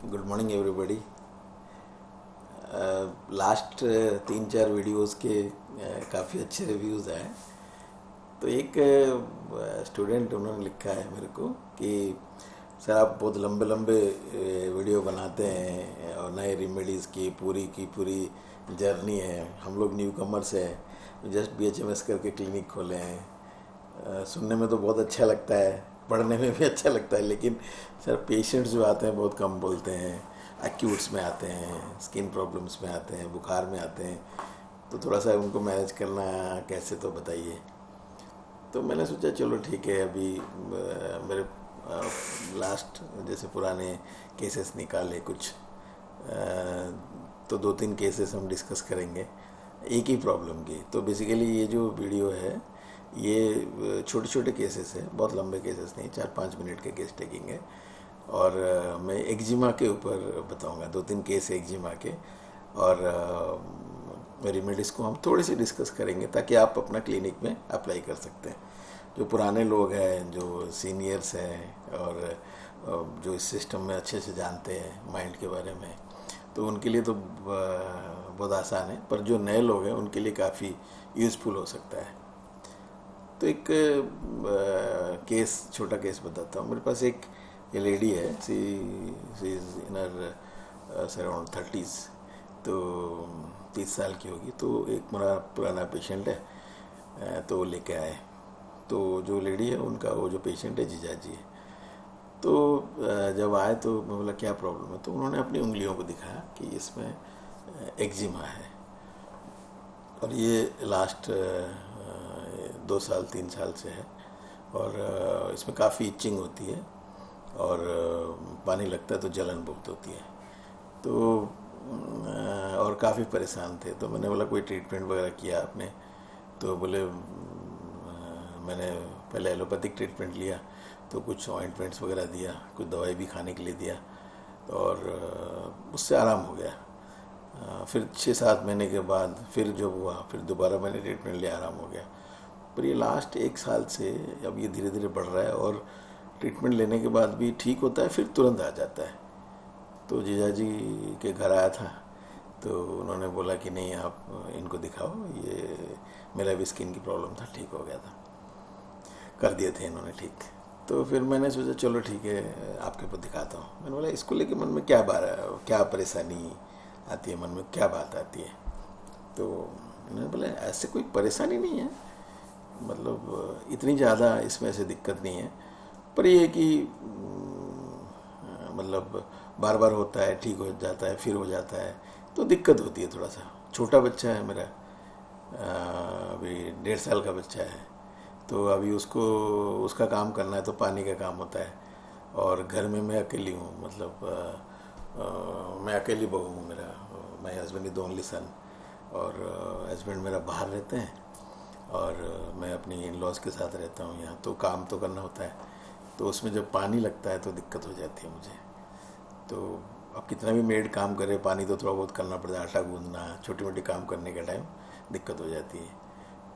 Good morning everybody. Last 3-4 videos के काफ़ी अच्छे रिव्यूज़ आए। तो एक स्टूडेंट उन्होंने लिखा है मेरे को कि सर आप बहुत लंबे लंबे वीडियो बनाते हैं और नए रेमेडीज़ की पूरी जर्नी है। हम लोग न्यू कमर्स हैं, जस्ट BHMS करके क्लिनिक खोले हैं। सुनने में तो बहुत अच्छा लगता है, पढ़ने में भी अच्छा लगता है, लेकिन सर पेशेंट्स जो आते हैं बहुत कम बोलते हैं। एक्यूट्स में आते हैं, स्किन प्रॉब्लम्स में आते हैं, बुखार में आते हैं, तो थोड़ा सा उनको मैनेज करना कैसे, तो बताइए। तो मैंने सोचा चलो ठीक है, अभी मेरे लास्ट जैसे पुराने केसेस निकाले कुछ, तो 2-3 केसेस हम डिस्कस करेंगे एक ही प्रॉब्लम की। तो बेसिकली ये जो वीडियो है ये छोटे छोटे केसेस है, बहुत लंबे केसेस नहीं, 4-5 मिनट के केस टेकिंग है। और मैं एक्जिमा के ऊपर बताऊंगा, 2-3 केस एक्जिमा के, और रेमेडीज़ को हम थोड़ी सी डिस्कस करेंगे ताकि आप अपना क्लिनिक में अप्लाई कर सकते हैं। जो पुराने लोग हैं, जो सीनियर्स हैं और जो इस सिस्टम में अच्छे से जानते हैं माइंड के बारे में, तो उनके लिए तो बहुत आसान है, पर जो नए लोग हैं उनके लिए काफ़ी यूज़फुल हो सकता है। तो एक केस, छोटा केस बताता हूँ। मेरे पास एक ये लेडी है, सी is in her around 30s, तो 30 साल की होगी। तो एक मेरा पुराना पेशेंट है, तो वो लेके आए। तो जो लेडी है उनका, वो जो पेशेंट है जीजा जी है। तो जब आए तो मैं बोला क्या प्रॉब्लम है, तो उन्होंने अपनी उंगलियों को दिखाया कि इसमें एक्जिमा है, और ये लास्ट 2-3 साल से है, और इसमें काफ़ी इचिंग होती है, और पानी लगता है तो जलन बहुत होती है। तो और काफ़ी परेशान थे। तो मैंने बोला कोई ट्रीटमेंट वगैरह किया आपने? तो बोले मैंने पहले एलोपैथिक ट्रीटमेंट लिया, तो कुछ ऑइंटमेंट्स वगैरह दिया, कुछ दवाई भी खाने के लिए दिया, और उससे आराम हो गया। फिर 6-7 महीने के बाद फिर जब हुआ, फिर दोबारा मैंने ट्रीटमेंट लिया, आराम हो गया। पर ये लास्ट 1 साल से अब ये धीरे धीरे बढ़ रहा है, और ट्रीटमेंट लेने के बाद भी ठीक होता है, फिर तुरंत आ जाता है। तो जीजा जी के घर आया था, तो उन्होंने बोला कि नहीं आप इनको दिखाओ, ये मेरा भी स्किन की प्रॉब्लम था, ठीक हो गया था, कर दिए थे इन्होंने ठीक। तो फिर मैंने सोचा चलो ठीक है आपके ऊपर दिखाता हूँ। मैंने बोला इसको लेके मन में क्या परेशानी आती है, मन में क्या बात आती है? तो उन्होंने बोला ऐसे कोई परेशानी नहीं है, मतलब इतनी ज़्यादा इसमें ऐसे दिक्कत नहीं है, पर ये कि मतलब बार बार होता है, ठीक हो जाता है, फिर हो जाता है, तो दिक्कत होती है थोड़ा सा। छोटा बच्चा है मेरा, अभी 1.5 साल का बच्चा है, तो अभी उसका काम करना है, तो पानी का काम होता है, और घर में मैं अकेली हूँ, मतलब मैं अकेली बहू हूँ। My husband is the only son, और हस्बैंड मेरा बाहर रहते हैं, और मैं अपनी इन लॉज के साथ रहता हूँ यहाँ। तो काम तो करना होता है, तो उसमें जब पानी लगता है तो दिक्कत हो जाती है मुझे। तो अब कितना भी मेड काम करे, पानी तो थोड़ा बहुत करना पड़ता है, आटा गूंदना, छोटी मोटी काम करने के टाइम दिक्कत हो जाती है।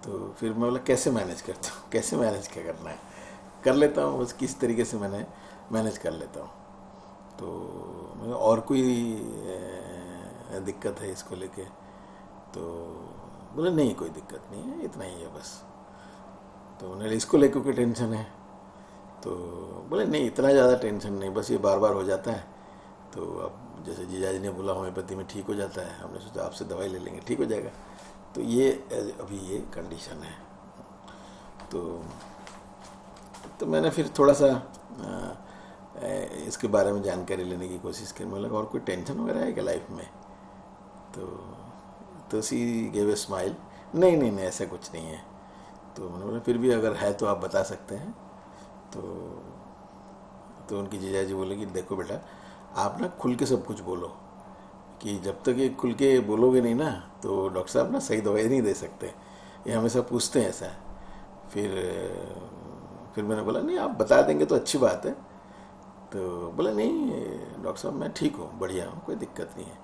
तो फिर मैं बोला कैसे मैनेज करता हूँ, कैसे मैनेज क्या करना है, कर लेता हूँ बस, किस तरीके से मैंने मैनेज कर लेता हूँ। तो और कोई दिक्कत है इसको लेके? तो बोले नहीं कोई दिक्कत नहीं है, इतना ही है बस। तो उन्हें इसको लेकर कोई टेंशन है? तो बोले नहीं इतना ज़्यादा टेंशन नहीं, बस ये बार बार हो जाता है। तो अब जैसे जीजाजी ने बोला होम्योपैथी में ठीक हो जाता है, हमने सोचा आपसे दवाई ले लेंगे, ठीक हो जाएगा। तो ये अभी ये कंडीशन है। तो मैंने फिर थोड़ा सा इसके बारे में जानकारी लेने की कोशिश की। मुझे लगा और कोई टेंशन वगैरह है क्या लाइफ में? तो सी गेव ए स्माइल, नहीं नहीं नहीं ऐसा कुछ नहीं है। तो मैंने बोला फिर भी अगर है तो आप बता सकते हैं। तो उनकी जीजाजी बोले कि देखो बेटा, आप ना खुल के सब कुछ बोलो, कि जब तक ये खुल के बोलोगे नहीं ना, तो डॉक्टर साहब ना सही दवाई नहीं दे सकते, ये हमेशा पूछते हैं ऐसा। फिर मैंने बोला नहीं आप बता देंगे तो अच्छी बात है। तो बोला नहीं डॉक्टर साहब मैं ठीक हूँ, बढ़िया हूँ, कोई दिक्कत नहीं है।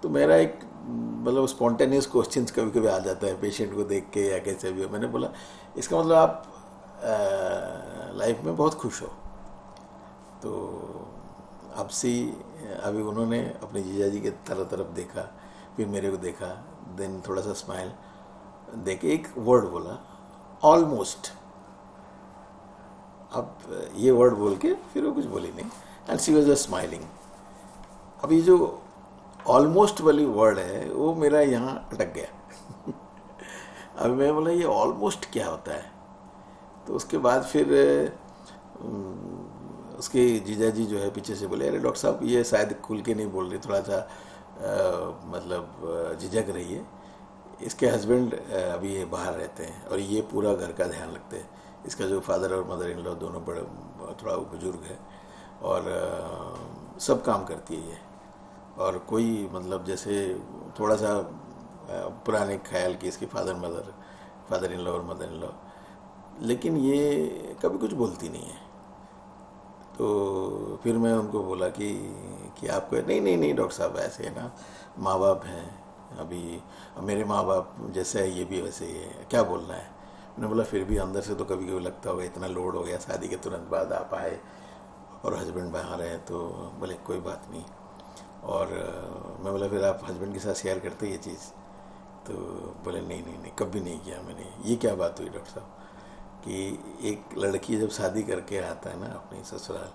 तो मेरा एक मतलब स्पॉन्टेनियस क्वेश्चंस कभी कभी आ जाता है पेशेंट को देख के या कैसे भी हो। मैंने बोला इसका मतलब आप लाइफ में बहुत खुश हो। तो अब सी अभी उन्होंने अपने जीजा जी के तरफ देखा, फिर मेरे को देखा, देन थोड़ा सा स्माइल देके एक वर्ड बोला, ऑलमोस्ट। अब ये वर्ड बोल के फिर वो कुछ बोली नहीं, and she was just smiling. अब ये जो ऑलमोस्ट वाली वर्ड है वो मेरा यहाँ अटक गया। अब मैं बोला ये ऑलमोस्ट क्या होता है? तो उसके बाद फिर उसके जीजा जी जो है पीछे से बोले, अरे डॉक्टर साहब ये शायद खुल के नहीं बोल रही, थोड़ा सा मतलब झिझक रही है। इसके हस्बैंड अभी ये बाहर रहते हैं और ये पूरा घर का ध्यान रखते हैं। इसका जो फादर और मदर इन लॉ दोनों बड़े थोड़ा बुजुर्ग है और सब काम करती है ये। और कोई मतलब जैसे थोड़ा सा पुराने ख्याल की इसके फादर इन लॉ और मदर इन लॉ, लेकिन ये कभी कुछ बोलती नहीं है। तो फिर मैं उनको बोला कि आपको नहीं डॉक्टर साहब, ऐसे है ना, माँ बाप हैं, अभी मेरे माँ बाप जैसे है ये भी वैसे ही है, क्या बोलना है। मैंने बोला फिर भी अंदर से तो कभी कभी लगता होगा इतना लोड हो गया, शादी के तुरंत बाद आप आए और हस्बैंड बाहर हैं। तो बोले कोई बात नहीं। और मैं बोला फिर आप हस्बैंड के साथ शेयर करते ये चीज़? तो बोले नहीं कभी नहीं किया मैंने। ये क्या बात हुई डॉक्टर साहब कि एक लड़की जब शादी करके आता है ना अपनी ससुराल,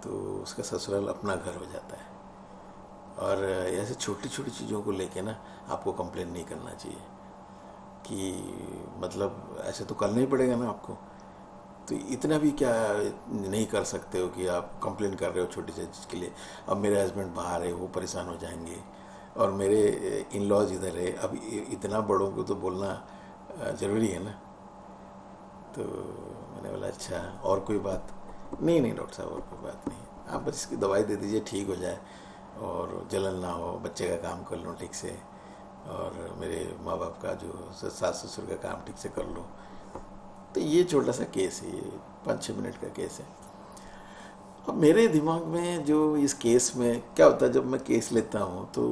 तो उसका ससुराल अपना घर हो जाता है। और ऐसे छोटी छोटी चीज़ों को लेके ना आपको कंप्लेन नहीं करना चाहिए कि मतलब ऐसे तो करना ही पड़ेगा ना आपको। तो इतना भी क्या नहीं कर सकते हो कि आप कंप्लेन कर रहे हो छोटी सी चीज़ के लिए? अब मेरे हस्बैंड बाहर है, वो परेशान हो जाएंगे, और मेरे इन लॉज इधर है। अब इतना बड़ों को तो बोलना ज़रूरी है ना। तो मैंने बोला अच्छा और कोई बात? नहीं डॉक्टर साहब और कोई बात नहीं, आप बस इसकी दवाई दे दीजिए, ठीक हो जाए और जलन ना हो, बच्चे का काम कर लो ठीक से, और मेरे माँ बाप का जो सास ससुर का काम ठीक से कर लो। तो ये छोटा सा केस है, ये 5-6 मिनट का केस है। अब मेरे दिमाग में जो इस केस में क्या होता है, जब मैं केस लेता हूँ तो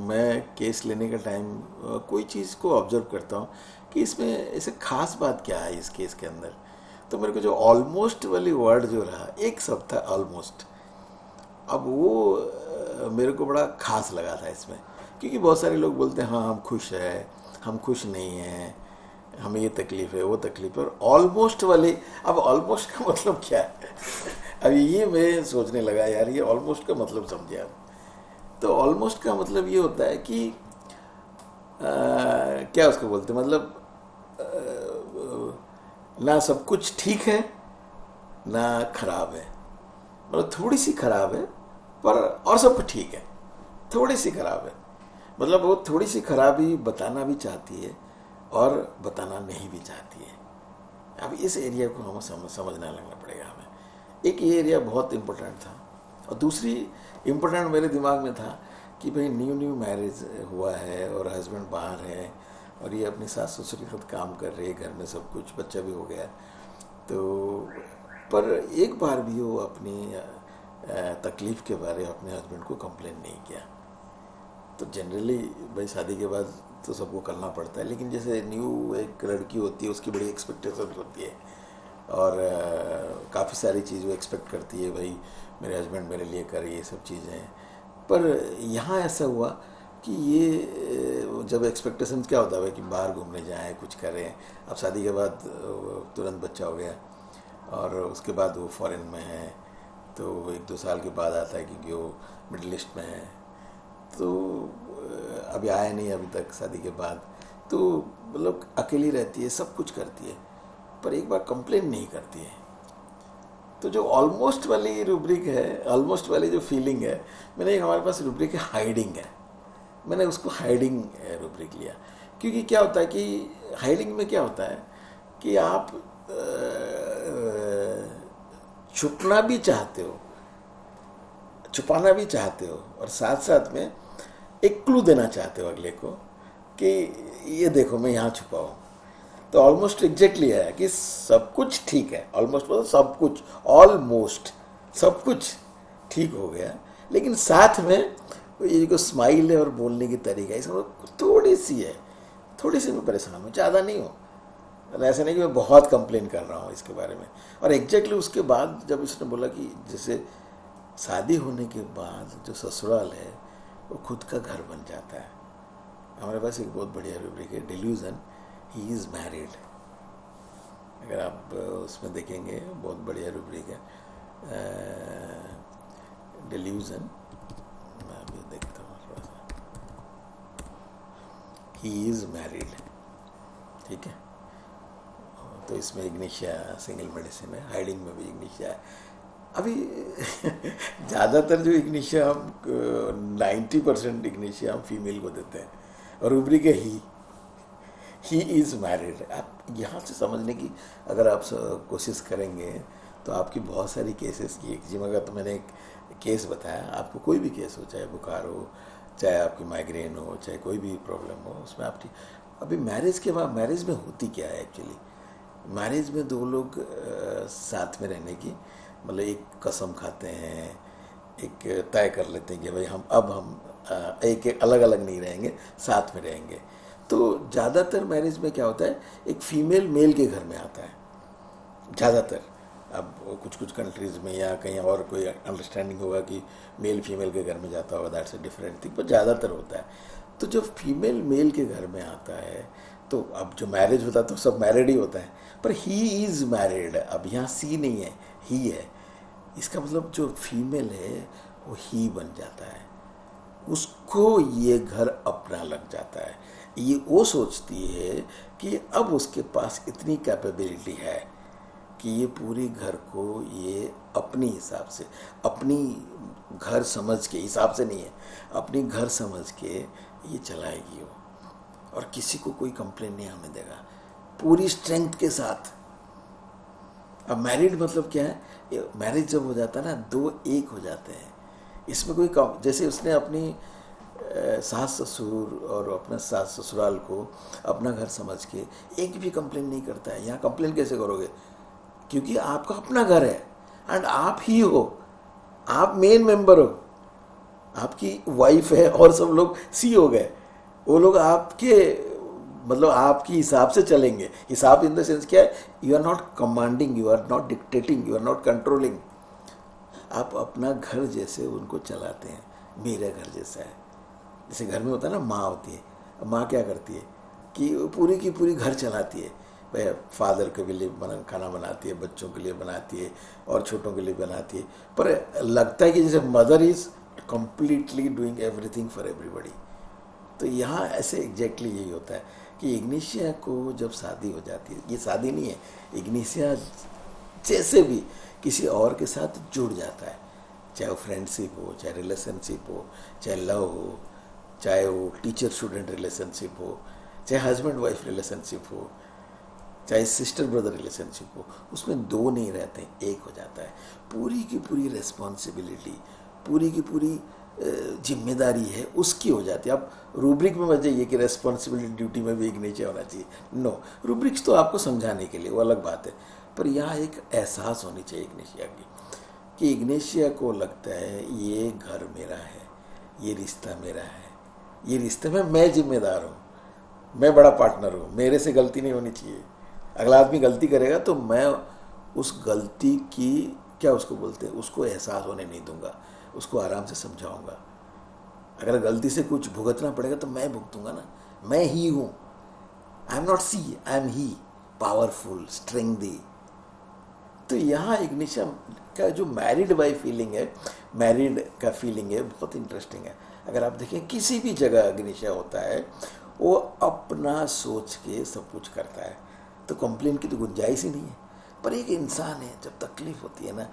मैं केस लेने का टाइम कोई चीज़ को ऑब्जर्व करता हूँ कि इसमें ऐसे खास बात क्या है इस केस के अंदर। तो मेरे को जो ऑलमोस्ट वाली वर्ड जो रहा, एक शब्द था ऑलमोस्ट, अब वो मेरे को बड़ा खास लगा था इसमें। क्योंकि बहुत सारे लोग बोलते हैं हाँ हम खुश हैं, हम खुश नहीं हैं, हमें ये तकलीफ है वो तकलीफ है, और ऑलमोस्ट वाले, अब ऑलमोस्ट का मतलब क्या है? अब ये मैं सोचने लगा यार, ये ऑलमोस्ट का मतलब समझे आप। तो ऑलमोस्ट का मतलब ये होता है कि क्या उसको बोलते हैं, मतलब ना सब कुछ ठीक है ना खराब है, मतलब थोड़ी सी खराब है पर और सब कुछ ठीक है, थोड़ी सी खराब है। मतलब वो थोड़ी सी खराबी बताना भी चाहती है और बताना नहीं भी चाहती है। अब इस एरिया को हमें समझना लगना पड़ेगा हमें। एक ये एरिया बहुत इम्पोर्टेंट था, और दूसरी इम्पोर्टेंट मेरे दिमाग में था कि भाई न्यू मैरिज हुआ है और हस्बैंड बाहर है और ये अपनी सास ससुर के साथ काम कर रहे हैं, घर में सब कुछ, बच्चा भी हो गया। तो पर एक बार भी वो अपनी तकलीफ़ के बारे में अपने हस्बैंड को कंप्लेन नहीं किया। तो जनरली भाई शादी के बाद तो सबको करना पड़ता है, लेकिन जैसे न्यू एक लड़की होती है उसकी बड़ी एक्सपेक्टेशन होती है और काफ़ी सारी चीज़ वो एक्सपेक्ट करती है, भाई मेरे हस्बैंड मेरे लिए करे ये सब चीज़ें। पर यहाँ ऐसा हुआ कि ये जब एक्सपेक्टेशन क्या होता है कि बाहर घूमने जाएं, कुछ करें। अब शादी के बाद तुरंत बच्चा हो गया और उसके बाद वो फॉरेन में है, तो 1-2 साल के बाद आता है क्योंकि वो मिडिल ईस्ट में है। तो अभी आया नहीं अभी तक शादी के बाद, तो मतलब अकेली रहती है, सब कुछ करती है, पर एक बार कंप्लेन नहीं करती है। तो जो ऑलमोस्ट वाली रूब्रिक है, ऑलमोस्ट वाली जो फीलिंग है, मैंने एक हमारे पास रूब्रिक है हाइडिंग है, मैंने उसको हाइडिंग रूब्रिक लिया। क्योंकि क्या होता है कि हाइडिंग में क्या होता है कि आप छुपना भी चाहते हो, छुपाना भी चाहते हो, और साथ साथ में एक क्लू देना चाहते हो अगले को कि ये देखो मैं यहाँ छुपा हूँ। तो ऑलमोस्ट एग्जैक्टली है कि सब कुछ ठीक है, ऑलमोस्ट मतलब सब कुछ, ऑलमोस्ट सब कुछ ठीक हो गया, लेकिन साथ में ये जो स्माइल है और बोलने की तरीका इसमें थोड़ी सी है, थोड़ी सी मैं परेशान हूँ, ज़्यादा नहीं हूँ। ऐसा नहीं कि मैं बहुत कंप्लेन कर रहा हूँ इसके बारे में। और एग्जैक्टली उसके बाद जब इसने बोला कि जैसे शादी होने के बाद जो ससुराल है वो खुद का घर बन जाता है। हमारे पास एक बहुत बढ़िया रूब्रिक है, डिल्यूजन ही इज़ मैरिड। अगर आप उसमें देखेंगे बहुत बढ़िया रूब्रिक है, डिल्यूजन। मैं अभी देखता हूँ थोड़ा सा, ही इज़ मैरिड, ठीक है। तो इसमें इग्निशिया सिंगल मेडिसिन है, हाइडिंग में भी इग्निशिया है। अभी ज़्यादातर जो इग्निशिया हम 90% इग्निशिया हम फीमेल को देते हैं, और रूब्रिक है ही इज़ मैरिड। आप यहाँ से समझने की अगर आप कोशिश करेंगे तो आपकी बहुत सारी केसेस की एक्जिमा का, तो मैंने एक केस बताया आपको, कोई भी केस हो, चाहे बुखार हो, चाहे आपकी माइग्रेन हो, चाहे कोई भी प्रॉब्लम हो, उसमें आपकी अभी मैरिज के बाद, मैरिज में होती क्या है एक्चुअली, मैरिज में दो लोग साथ में रहने की, मतलब एक कसम खाते हैं, एक तय कर लेते हैं कि भाई हम एक अलग अलग नहीं रहेंगे, साथ में रहेंगे। तो ज़्यादातर मैरिज में क्या होता है, एक फीमेल मेल के घर में आता है ज़्यादातर। अब कुछ कुछ कंट्रीज़ में या कहीं और कोई अंडरस्टैंडिंग होगा कि मेल फीमेल के घर में जाता होगा, दैट्स अ डिफरेंट थिंग, पर ज़्यादातर होता है। तो जब फीमेल मेल के घर में आता है तो अब जो मैरिज होता है तो सब मैरिड ही होता है, पर ही इज़ मैरिड। अब यहाँ सी नहीं है, ही है। इसका मतलब जो फीमेल है वो ही बन जाता है, उसको ये घर अपना लग जाता है। ये वो सोचती है कि अब उसके पास इतनी कैपेबिलिटी है कि ये पूरी घर को ये अपनी हिसाब से, अपनी घर समझ के हिसाब से नहीं है, अपनी घर समझ के ये चलाएगी वो, और किसी को कोई कंप्लेन नहीं आने देगा, पूरी स्ट्रेंथ के साथ। अब मैरिड मतलब क्या है, मैरिज जब हो जाता है ना, दो एक हो जाते हैं। इसमें कोई जैसे उसने अपनी सास ससुर और अपना सास ससुराल को अपना घर समझ के एक भी कंप्लेन नहीं करता है। यहाँ कंप्लेन कैसे करोगे, क्योंकि आपका अपना घर है एंड आप ही हो, आप मेन मेंबर हो, आपकी वाइफ है और सब लोग सी हो गए, वो लोग आपके मतलब आपकी हिसाब से चलेंगे। हिसाब इन द सेंस क्या है, you are not commanding, you are not dictating, you are not controlling. आप अपना घर जैसे उनको चलाते हैं, मेरे घर जैसा है। जैसे घर में होता है ना, माँ होती है, माँ क्या करती है कि पूरी की पूरी घर चलाती है, वह फादर के लिए खाना बनाती है, बच्चों के लिए बनाती है और छोटों के लिए बनाती है, पर लगता है कि जैसे mother is completely doing everything for everybody. तो यहाँ ऐसे एग्जैक्टली यही होता है कि इग्निशिया को जब शादी हो जाती है, ये शादी नहीं है, इग्निशिया जैसे भी किसी और के साथ जुड़ जाता है, चाहे वो फ्रेंडशिप हो, चाहे रिलेशनशिप हो, चाहे लव हो, चाहे वो टीचर स्टूडेंट रिलेशनशिप हो, चाहे हस्बैंड वाइफ रिलेशनशिप हो, चाहे सिस्टर ब्रदर रिलेशनशिप हो, उसमें दो नहीं रहते, एक हो जाता है। पूरी की पूरी रिस्पॉन्सिबिलिटी, पूरी की पूरी जिम्मेदारी है उसकी हो जाती है। अब रूब्रिक में मत जाइए कि रेस्पॉन्सिबिलिटी ड्यूटी में भी इग्निशिया होना चाहिए, नो, रूब्रिक्स तो आपको समझाने के लिए, वो अलग बात है, पर यहाँ एक एहसास होनी चाहिए इग्निशिया की, कि इग्निशिया को लगता है ये घर मेरा है, ये रिश्ता मेरा है, ये रिश्ते में मैं जिम्मेदार हूँ, मैं बड़ा पार्टनर हूँ, मेरे से गलती नहीं होनी चाहिए। अगला आदमी गलती करेगा तो मैं उस गलती की, क्या उसको बोलते हैं, उसको एहसास होने नहीं दूंगा, उसको आराम से समझाऊंगा। अगर गलती से कुछ भुगतना पड़ेगा तो मैं भुगतूंगा ना, मैं ही हूँ, I am not she, I am he, powerful, strengthy. तो यहाँ इग्निशिया का जो मैरिड वाइफ फीलिंग है, मैरिड का फीलिंग है, बहुत इंटरेस्टिंग है। अगर आप देखें किसी भी जगह इग्निशिया होता है, वो अपना सोच के सब कुछ करता है, तो कंप्लेन की तो गुंजाइश ही नहीं है। पर एक इंसान है, जब तकलीफ होती है ना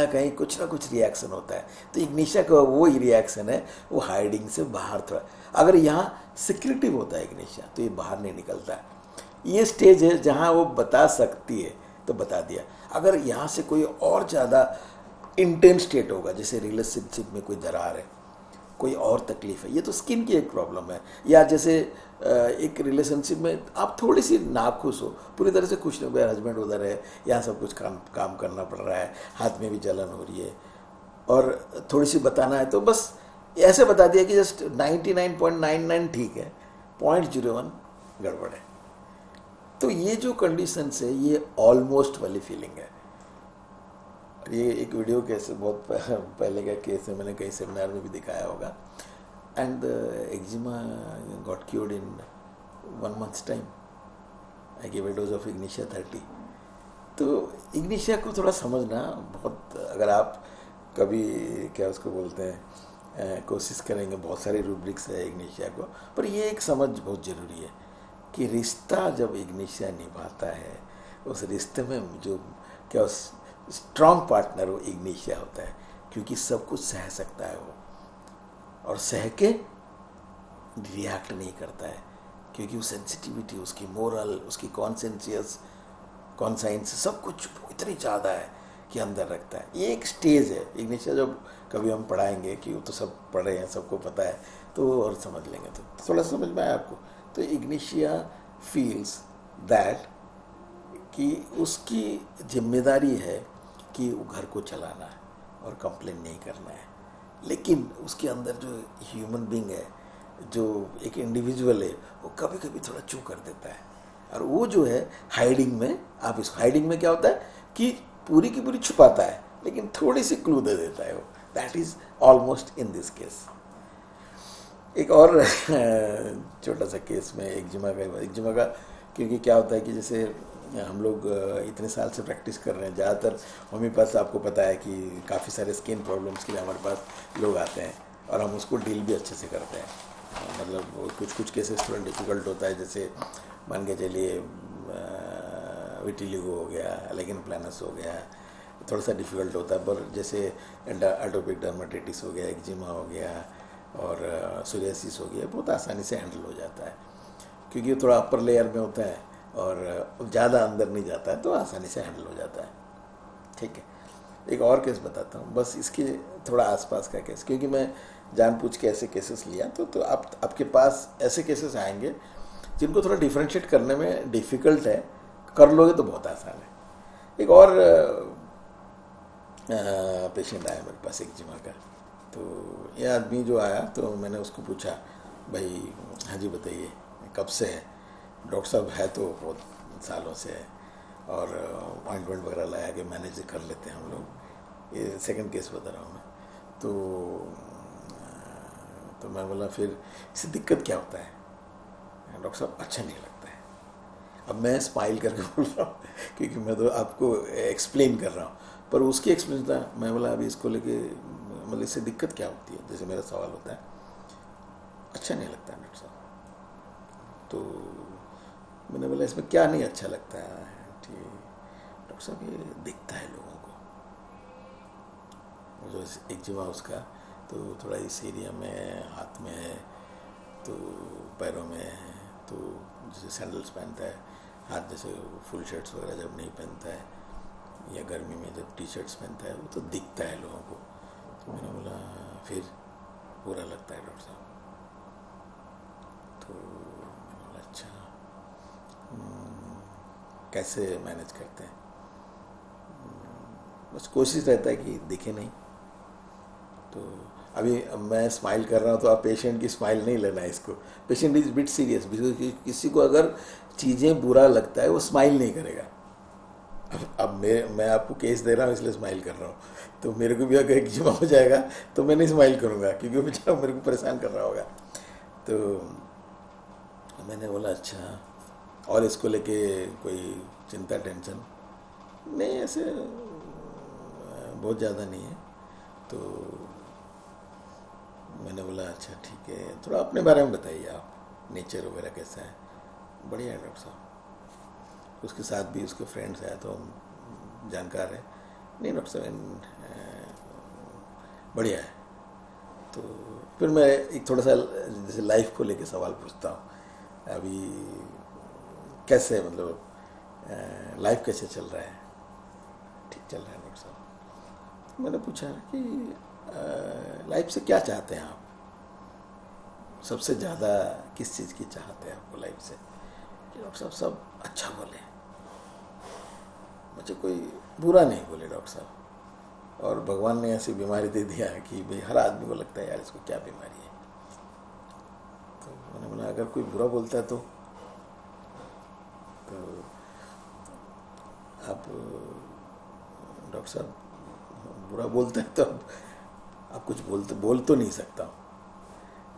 कहीं कुछ ना कुछ रिएक्शन होता है, तो इग्निशिया का वो ही रिएक्शन है, वो हाइडिंग से बाहर थोड़ा, अगर यहाँ सिक्रेटिव होता है इग्निशिया तो ये बाहर नहीं निकलता। ये स्टेज है जहाँ वो बता सकती है तो बता दिया। अगर यहाँ से कोई और ज़्यादा इंटेंस स्टेट होगा, जैसे रिलेशनशिप में कोई दरार है, कोई और तकलीफ है, ये तो स्किन की एक प्रॉब्लम है, या जैसे एक रिलेशनशिप में आप थोड़ी सी नाखुश हो, पूरी तरह से खुश नहीं, मेरा हस्बैंड उधर है, यहाँ सब कुछ काम करना पड़ रहा है, हाथ में भी जलन हो रही है, और थोड़ी सी बताना है तो बस ऐसे बता दिया कि जस्ट 99.99 ठीक है, 0.01 गड़बड़ है। तो ये जो कंडीशन है, ये ऑलमोस्ट वाली फीलिंग है। ये एक वीडियो केस बहुत पहले का केस है, मैंने कई सेमिनार में भी दिखाया होगा. And eczema got cured in 1 month's time. I give a dose of Ignatia 30. तो इग्निशिया को थोड़ा समझना बहुत, अगर आप कभी क्या उसको बोलते हैं कोशिश करेंगे, बहुत सारे रूब्रिक्स है इग्निशिया को, पर ये एक समझ बहुत ज़रूरी है कि रिश्ता जब इग्निशिया निभाता है, उस रिश्ते में जो क्या उस स्ट्रॉन्ग पार्टनर वो इग्निशिया होता है, क्योंकि सब कुछ सह सकता है वो, और सह के रिएक्ट नहीं करता है, क्योंकि वो सेंसिटिविटी, उसकी मोरल, उसकी कॉन्साइंस सब कुछ इतनी ज़्यादा है कि अंदर रखता है. ये एक स्टेज है इग्निशिया. जब कभी हम पढ़ाएंगे कि वो तो सब पढ़े हैं, सबको पता है, तो और समझ लेंगे, तो थोड़ा समझ में आया आपको. तो इग्निशिया फील्स दैट कि उसकी जिम्मेदारी है कि वो घर को चलाना है और कंप्लेन नहीं करना है, लेकिन उसके अंदर जो ह्यूमन बीइंग है, जो एक इंडिविजुअल है, वो कभी कभी थोड़ा चू कर देता है, और वो जो है हाइडिंग में, आप इसको हाइडिंग में क्या होता है कि पूरी की पूरी छुपाता है, लेकिन थोड़ी सी क्लू दे देता है वो. That is almost in this case. एक और छोटा सा केस में एक्जिमा का, क्योंकि क्या होता है कि जैसे हम लोग इतने साल से प्रैक्टिस कर रहे हैं, ज़्यादातर होम्योपैथ आपको पता है कि काफ़ी सारे स्किन प्रॉब्लम्स के लिए हमारे पास लोग आते हैं, और हम उसको डील भी अच्छे से करते हैं. मतलब कुछ केसेस थोड़ा डिफ़िकल्ट होता है, जैसे मान के चलिए विटिलिगो हो गया, एलेगन प्लानस हो गया, थोड़ा सा डिफ़िकल्ट होता है, पर जैसे एटोपिक डर्माटाइटिस हो गया, एक्जिमा हो गया, और सोरियासिस हो गया, बहुत आसानी से हैंडल हो जाता है, क्योंकि थोड़ा अपर लेयर में होता है और ज़्यादा अंदर नहीं जाता है, तो आसानी से हैंडल हो जाता है. ठीक है, एक और केस बताता हूँ, बस इसके थोड़ा आसपास का केस, क्योंकि मैं जानबूझ के ऐसे केसेस लिया, तो आपके पास ऐसे केसेस आएंगे जिनको थोड़ा डिफ्रेंशिएट करने में डिफ़िकल्ट है, कर लोगे तो बहुत आसान है. एक और पेशेंट आया मेरे पास एक्जिमा का. तो ये आदमी जो आया, तो मैंने उसको पूछा, भाई हाँ जी बताइए कब से है. डॉक्टर साहब है तो बहुत सालों से है, और ऑइंटमेंट वगैरह लाया के मैनेज कर लेते हैं हम लोग. ये सेकंड केस बता रहा हूँ मैं. तो मैं बोला फिर इससे दिक्कत क्या होता है. डॉक्टर साहब अच्छा नहीं लगता है. अब मैं स्माइल करके बोल रहा हूँ, क्योंकि मैं तो आपको एक्सप्लेन कर रहा हूँ, पर उसकी एक्सप्लेन था. मैं बोला अभी इसको लेके मतलब इससे दिक्कत क्या होती है, जैसे मेरा सवाल होता है, अच्छा नहीं लगता है डॉक्टर साहब. तो मैंने बोला इसमें क्या नहीं अच्छा लगता है. ठीक डॉक्टर साहब, ये दिखता है लोगों को, जो एक्जिमा उसका, तो थोड़ा इस एरिया में, हाथ में है, तो पैरों में है, तो जैसे सैंडल्स पहनता है, हाथ जैसे फुल शर्ट्स वगैरह जब नहीं पहनता है, या गर्मी में जब टी शर्ट्स पहनता है, वो तो दिखता है लोगों को. तो मैंने बोला फिर बुरा लगता है डॉक्टर साहब. तो मैंने बोला अच्छा, कैसे मैनेज करते हैं. बस कोशिश रहता है कि दिखे नहीं. तो अभी मैं स्माइल कर रहा हूँ, तो आप पेशेंट की स्माइल नहीं लेना है इसको. पेशेंट इज बिट सीरियस, किसी को अगर चीज़ें बुरा लगता है वो स्माइल नहीं करेगा. अब मैं आपको केस दे रहा हूँ इसलिए स्माइल कर रहा हूँ, तो मेरे को भी अगर एक्जिमा हो जाएगा तो मैं नहीं स्माइल करूँगा, क्योंकि बेचारा मेरे को परेशान कर रहा होगा. तो मैंने बोला अच्छा, और इसको लेके कोई चिंता टेंशन नहीं, ऐसे बहुत ज़्यादा नहीं है. तो मैंने बोला अच्छा ठीक है, थोड़ा अपने बारे में बताइए आप, नेचर वगैरह कैसा है. बढ़िया है डॉक्टर साहब. उसके साथ भी उसके फ्रेंड्स हैं, तो हम जानकार हैं. नहीं डॉक्टर साहब बढ़िया है. तो फिर मैं एक थोड़ा सा जैसे लाइफ को लेके सवाल पूछता हूँ, अभी कैसे, मतलब लाइफ कैसे चल रहा है. ठीक चल रहा है डॉक्टर साहब. मैंने पूछा कि लाइफ से क्या चाहते हैं आप, सबसे ज़्यादा किस चीज़ की चाहते हैं आपको लाइफ से. कि डॉक्टर साहब सब अच्छा बोले, मुझे कोई बुरा नहीं बोले डॉक्टर साहब. और भगवान ने ऐसी बीमारी दे दिया कि भाई हर आदमी को लगता है यार इसको क्या बीमारी है. तो मैंने बोला अगर कोई बुरा बोलता है तो आप डॉक्टर साहब बुरा बोलता है तो अब कुछ बोल तो नहीं सकता हूँ।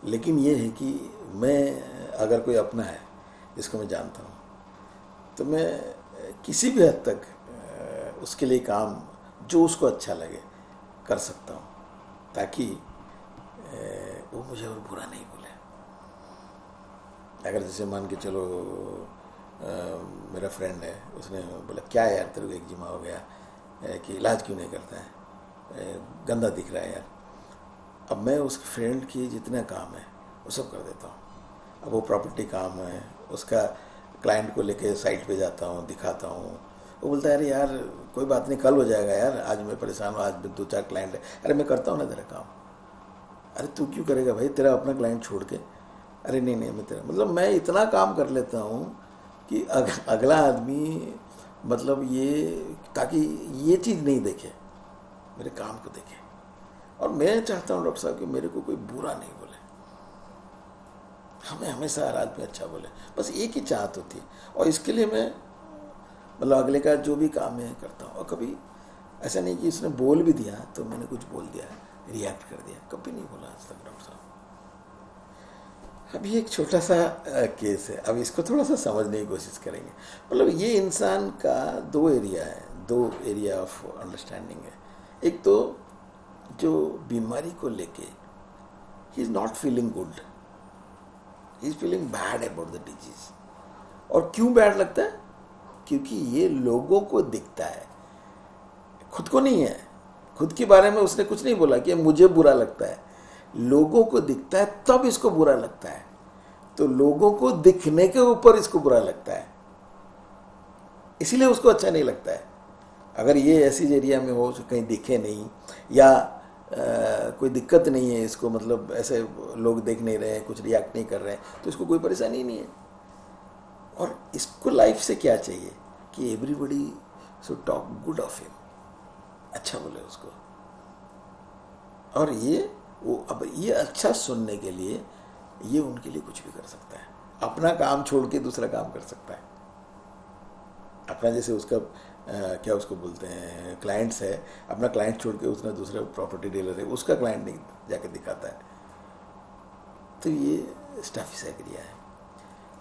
लेकिन ये है कि मैं अगर कोई अपना है जिसको मैं जानता हूँ तो मैं किसी भी हद तक उसके लिए काम जो उसको अच्छा लगे कर सकता हूँ, ताकि वो मुझे और बुरा नहीं बोले। अगर जैसे मान के चलो मेरा फ्रेंड है, उसने बोला क्या यार तेरे को एक्जिमा हो गया कि इलाज क्यों नहीं करता है, गंदा दिख रहा है यार। अब मैं उस फ्रेंड की जितना काम है वो सब कर देता हूँ। अब वो प्रॉपर्टी काम है, उसका क्लाइंट को लेके साइट पे जाता हूँ, दिखाता हूँ। वो बोलता है अरे यार कोई बात नहीं, कल हो जाएगा यार, आज मैं परेशान हूँ, आज 2-4 क्लाइंट है। अरे मैं करता हूँ ना तेरा काम। अरे तू क्यों करेगा भाई, तेरा अपना क्लाइंट छोड़ के। अरे नहीं मैं तेरा मतलब मैं इतना काम कर लेता हूँ कि अगला आदमी मतलब ये, ताकि ये चीज़ नहीं देखे, मेरे काम को देखे। और मैं चाहता हूँ डॉक्टर साहब कि मेरे को कोई बुरा नहीं बोले, हमें हमेशा हर आदमी अच्छा बोले, बस एक ही चाहत होती है। और इसके लिए मैं मतलब अगले का जो भी काम है करता हूँ। और कभी ऐसा नहीं कि उसने बोल भी दिया तो मैंने कुछ बोल दिया, रिएक्ट कर दिया, कभी नहीं बोला आज तक डॉक्टर साहब। अभी एक छोटा सा केस है, अब इसको थोड़ा सा समझने की कोशिश करेंगे। मतलब ये इंसान का दो एरिया ऑफ अंडरस्टैंडिंग है। एक तो जो बीमारी को लेके he is not feeling good, he is feeling bad about the disease. और क्यों बैड लगता है? क्योंकि ये लोगों को दिखता है, खुद को नहीं है। खुद के बारे में उसने कुछ नहीं बोला कि मुझे बुरा लगता है, लोगों को दिखता है तब इसको बुरा लगता है। तो लोगों को दिखने के ऊपर इसको बुरा लगता है, इसीलिए उसको अच्छा नहीं लगता है। अगर ये ऐसी एरिया में हो कहीं दिखे नहीं या कोई दिक्कत नहीं है इसको, मतलब ऐसे लोग देख नहीं रहे हैं, कुछ रिएक्ट नहीं कर रहे हैं, तो इसको कोई परेशानी नहीं है। और इसको लाइफ से क्या चाहिए कि everybody should talk good of him, अच्छा बोले उसको। और अब ये अच्छा सुनने के लिए ये उनके लिए कुछ भी कर सकता है, अपना काम छोड़ के दूसरा काम कर सकता है। अपना जैसे उसका क्या उसको बोलते हैं, क्लाइंट्स है, अपना क्लाइंट छोड़ के उसने दूसरा प्रॉपर्टी डीलर है, उसका क्लाइंट नहीं जाके दिखाता है। तो ये स्टाफिसैग्रिया है।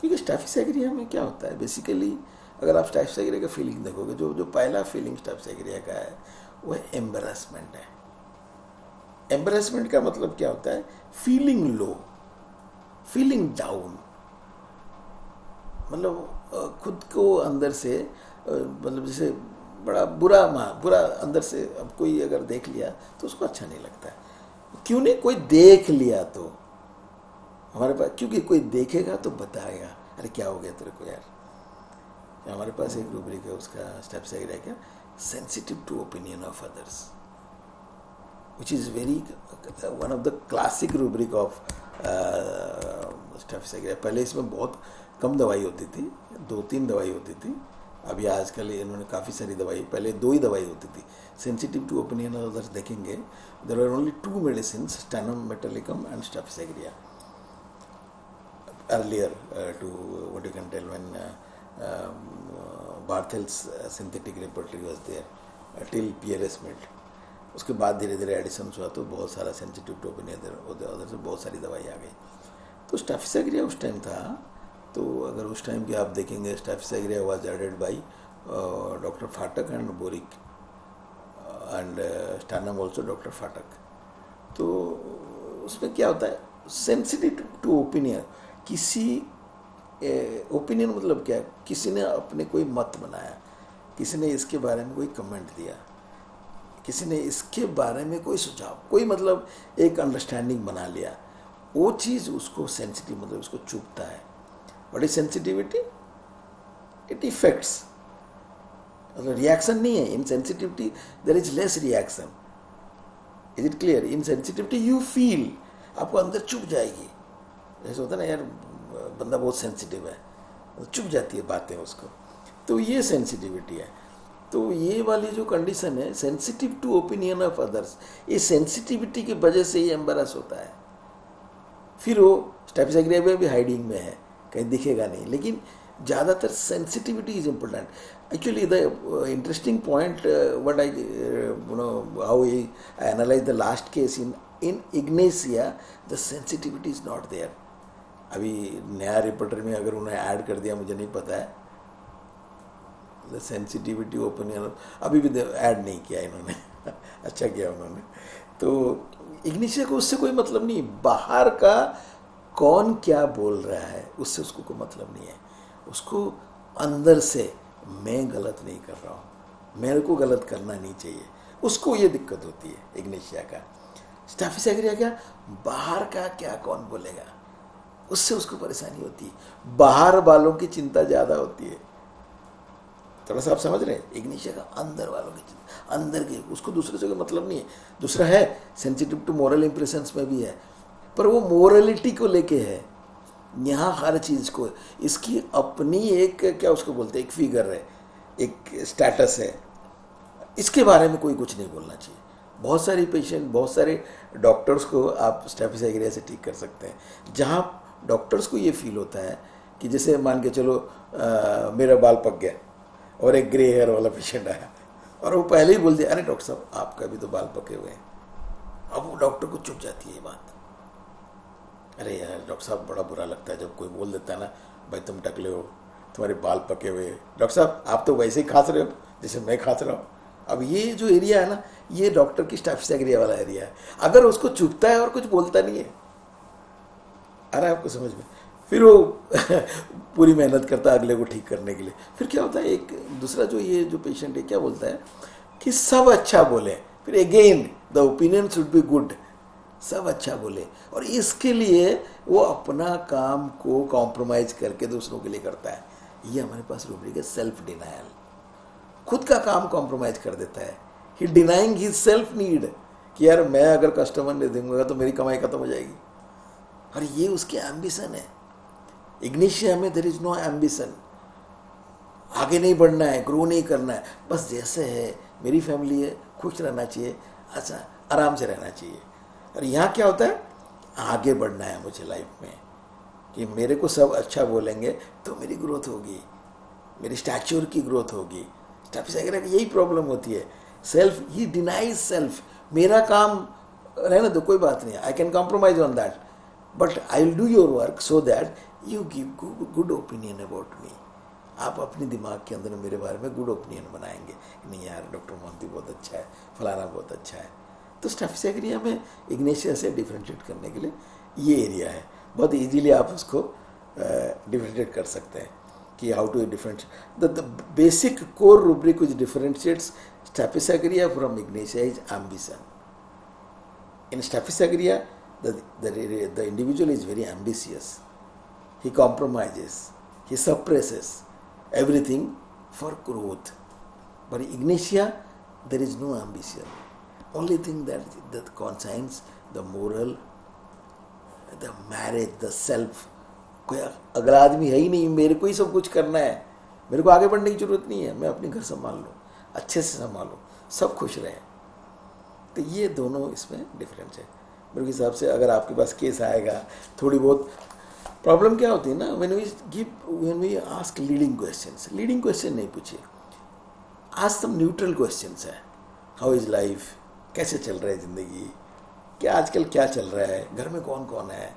क्योंकि स्टाफिसैग्रिया में क्या होता है बेसिकली, अगर आप स्टाफिसैग्रिया का फीलिंग देखोगे, जो पहला फीलिंग स्टाफिसैग्रिया का है वो है एम्बेरसमेंट है। एम्बेरसमेंट का मतलब क्या होता है? फीलिंग लो, फीलिंग डाउन, मतलब खुद को अंदर से मतलब जैसे बड़ा बुरा अंदर से। अब कोई अगर देख लिया तो उसको अच्छा नहीं लगता है। क्यों नहीं, कोई देख लिया तो हमारे पास, क्योंकि कोई देखेगा तो बताएगा अरे क्या हो गया तेरे को यार। हमारे पास एक रूब्रिक है, उसका स्टेप्स है क्या, sensitive to opinion of others, which is one of the classic rubric of staphysagria. पहले इसमें बहुत कम दवाई होती थी, 2-3 दवाई होती थी। अभी आजकल इन्होंने काफ़ी सारी दवाई, पहले 2 ही दवाई होती थी। Sensitive to opinion of others देखेंगे, there are only 2 medicine, Stannum metallicum and Staphysagria. Earlier to what you can tell when Barthel's synthetic repertory was there till पीएरएस मिल्ट। उसके बाद धीरे धीरे एडिशन हुआ तो बहुत सारा सेंसिटिव टू ओपिनियन उधर से बहुत सारी दवाई आ गई। तो स्टाफिसैग्रिया उस टाइम था, तो अगर उस टाइम की आप देखेंगे, Staphysagria was added by doctor Phatak and Boericke and Stannum also doctor Phatak. तो उसमें क्या होता है, सेंसिटिव टू ओपिनियन, किसी ओपिनियन मतलब क्या है, किसी ने अपने कोई मत बनाया, किसी ने इसके बारे में कोई कमेंट दिया, किसी ने इसके बारे में कोई सुझाव, कोई मतलब एक अंडरस्टैंडिंग बना लिया, वो चीज़ उसको सेंसिटिव मतलब उसको चुभता है। What is sensitivity? It affects, मतलब रिएक्शन नहीं है। In sensitivity there is less reaction. Is it clear? In sensitivity you feel, आपको अंदर चुभ जाएगी। जैसे होता है ना यार, बंदा बहुत सेंसिटिव है, चुभ जाती है बातें उसको, तो ये सेंसिटिविटी है। तो ये वाली जो कंडीशन है, sensitive to opinion of others, ये सेंसिटिविटी की वजह से ही एम्बेरस होता है। फिर वो स्टाफिसैग्रिया में भी हाइडिंग में है, कहीं दिखेगा नहीं, लेकिन ज़्यादातर sensitivity is important actually the interesting point what I how I analyse the last case in ignatia the sensitivity is not there. अभी नया रिपोर्टर में अगर उन्होंने ऐड कर दिया मुझे नहीं पता है, द सेंसिटिविटी ओपिनियन अभी भी ऐड नहीं किया इन्होंने अच्छा किया उन्होंने. तो इग्निशिया को उससे कोई मतलब नहीं, बाहर का कौन क्या बोल रहा है उससे उसको कोई मतलब नहीं है. उसको अंदर से मैं गलत नहीं कर रहा हूँ, मेरे को गलत करना नहीं चाहिए, उसको ये दिक्कत होती है इग्निशिया का. स्टाफिस एग्रिया क्या, बाहर का क्या कौन बोलेगा उससे उसको परेशानी होती है, बाहर वालों की चिंता ज़्यादा होती है. थोड़ा सा आप समझ रहे हैं, इग्निशिया का अंदर वालों की चिंता, अंदर के, उसको दूसरे से कोई मतलब नहीं है. दूसरा है सेंसिटिव टू मोरल इंप्रेशंस में भी है, पर वो मोरलिटी को लेके है. यहाँ हर चीज़ को इसकी अपनी एक क्या उसको बोलते हैं, एक फिगर है, एक स्टेटस है, इसके बारे में कोई कुछ नहीं बोलना चाहिए. बहुत सारी पेशेंट, बहुत सारे डॉक्टर्स को आप स्टाफिस एग्रिया से ठीक कर सकते हैं, जहाँ डॉक्टर्स को ये फील होता है कि जैसे मान के चलो मेरा बाल पक गया और एक ग्रे हेयर वाला पेशेंट आया और वो पहले ही बोल दिया अरे डॉक्टर साहब आपका भी तो बाल पके हुए हैं. अब वो डॉक्टर को चुप जाती है ये बात. अरे यार डॉक्टर साहब बड़ा बुरा लगता है जब कोई बोल देता है ना भाई तुम टकले हो, तुम्हारे बाल पके हुए. डॉक्टर साहब आप तो वैसे ही खास रहे हो जैसे मैं खास रहा हूँ. अब ये जो एरिया है ना, ये डॉक्टर की स्टाफिस एग्रिया वाला एरिया है. अगर उसको चुपता है और कुछ बोलता नहीं है, अरे आपको समझ में, फिर वो पूरी मेहनत करता है अगले को ठीक करने के लिए. फिर क्या होता है, एक दूसरा जो ये जो पेशेंट है क्या बोलता है कि सब अच्छा बोले. फिर again the opinion should be good, सब अच्छा बोले, और इसके लिए वो अपना काम को कॉम्प्रोमाइज करके दूसरों के लिए करता है. ये हमारे पास रूब्रिक है सेल्फ डिनायल. खुद का काम कॉम्प्रोमाइज कर देता है. ही डिनाइंग हिज सेल्फ नीड कि यार मैं अगर कस्टमर नहीं दूंगा तो मेरी कमाई खत्म हो जाएगी. और ये उसकी एम्बिशन है. इग्निशिया में देयर इज नो एम्बिशन, आगे नहीं बढ़ना है, ग्रो नहीं करना है, बस जैसे है मेरी फैमिली है, खुश रहना चाहिए, अच्छा आराम से रहना चाहिए. और यहाँ क्या होता है, आगे बढ़ना है मुझे लाइफ में, कि मेरे को सब अच्छा बोलेंगे तो मेरी ग्रोथ होगी, मेरी स्टैच्योर की ग्रोथ होगी. स्टाफिस एग्रिया की यही प्रॉब्लम होती है, सेल्फ, ही डिनाइज सेल्फ. मेरा काम रहना तो कोई बात नहीं, I can compromise on that, but I will do your work so that you give good opinion about me. आप अपने दिमाग के अंदर मेरे बारे में गुड ओपिनियन बनाएंगे, नहीं यार डॉक्टर मोहंती बहुत अच्छा है, फलाना बहुत अच्छा है. तो स्टाफिस एग्रिया में इग्नेशिया से डिफ्रेंशिएट करने के लिए ये एरिया है, बहुत इजीली आप उसको डिफ्रेंशिएट कर सकते हैं कि how to differentiate. The basic core rubric which differentiates Staphysagria from Ignatia is ambition. In Staphysa agria, the individual is very ambitious. He compromises, he suppresses everything for growth. But Ignatia, there is no ambition. Only thing that concerns the moral, the marriage, the self. कोई अगला आदमी है ही नहीं, मेरे को ही सब कुछ करना है, मेरे को आगे बढ़ने की जरूरत नहीं है, मैं अपने घर संभाल लूँ, अच्छे से संभालूँ, सब खुश रहें. तो ये दोनों इसमें डिफरेंस है मेरे हिसाब से. अगर आपके पास केस आएगा, थोड़ी बहुत प्रॉब्लम क्या होती है ना, when we ask leading question नहीं पूछिए, आस्क सम न्यूट्रल क्वेश्चंस है. हाउ इज लाइफ, कैसे चल रहा है ज़िंदगी, क्या आजकल क्या चल रहा है, घर में कौन कौन है.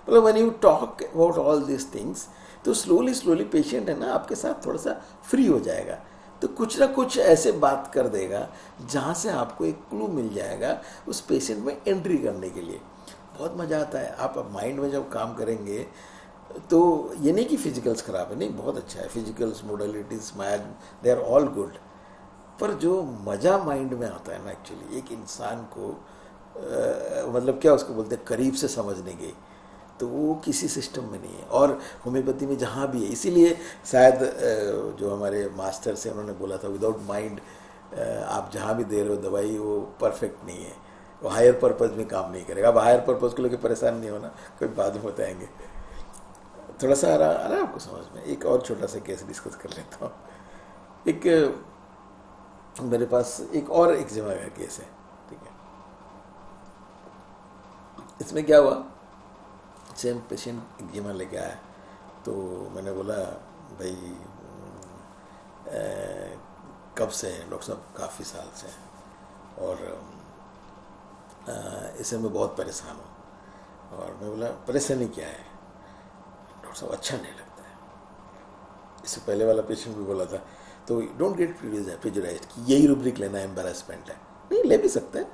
मतलब when you talk about all this things, तो स्लोली पेशेंट है ना आपके साथ थोड़ा सा फ्री हो जाएगा, तो कुछ ना कुछ ऐसे बात कर देगा जहाँ से आपको एक क्लू मिल जाएगा उस पेशेंट में एंट्री करने के लिए. बहुत मज़ा आता है. आप माइंड में जब काम करेंगे तो ये नहीं कि फिजिकल्स ख़राब है, नहीं, बहुत अच्छा है, physicals, modalities, math, they are all good. पर जो मज़ा माइंड में आता है ना एक्चुअली, एक इंसान को मतलब क्या उसको बोलते हैं, करीब से समझने की, तो वो किसी सिस्टम में नहीं है. और होम्योपैथी में जहाँ भी है, इसीलिए शायद जो हमारे मास्टर्स हैं उन्होंने बोला था विदाउट माइंड आप जहाँ भी दे रहे हो दवाई वो परफेक्ट नहीं है, वो हायर पर्पज़ में काम नहीं करेगा. अब हायर पर्पज़ को लेकर परेशान नहीं होना, कोई बाद में बताएंगे. थोड़ा सा आ रहा है आपको समझ में. एक और छोटा सा केस डिस्कस कर लेता हूँ. एक मेरे पास एक जगह का केस है, ठीक है. इसमें क्या हुआ, सेम पेशेंट एक्जिमा लेके आया, तो मैंने बोला भाई कब से हैं डॉक्टर साहब? काफ़ी साल से हैं, और इससे मैं बहुत परेशान हूँ। और मैं बोला परेशानी क्या है? डॉक्टर साहब अच्छा नहीं लगता है। इससे पहले वाला पेशेंट भी बोला था, तो डोंट गेट प्रेजुडाइज्ड कि यही रूब्रिक लेना एम्बेरसमेंट है। नहीं, ले भी सकते हैं,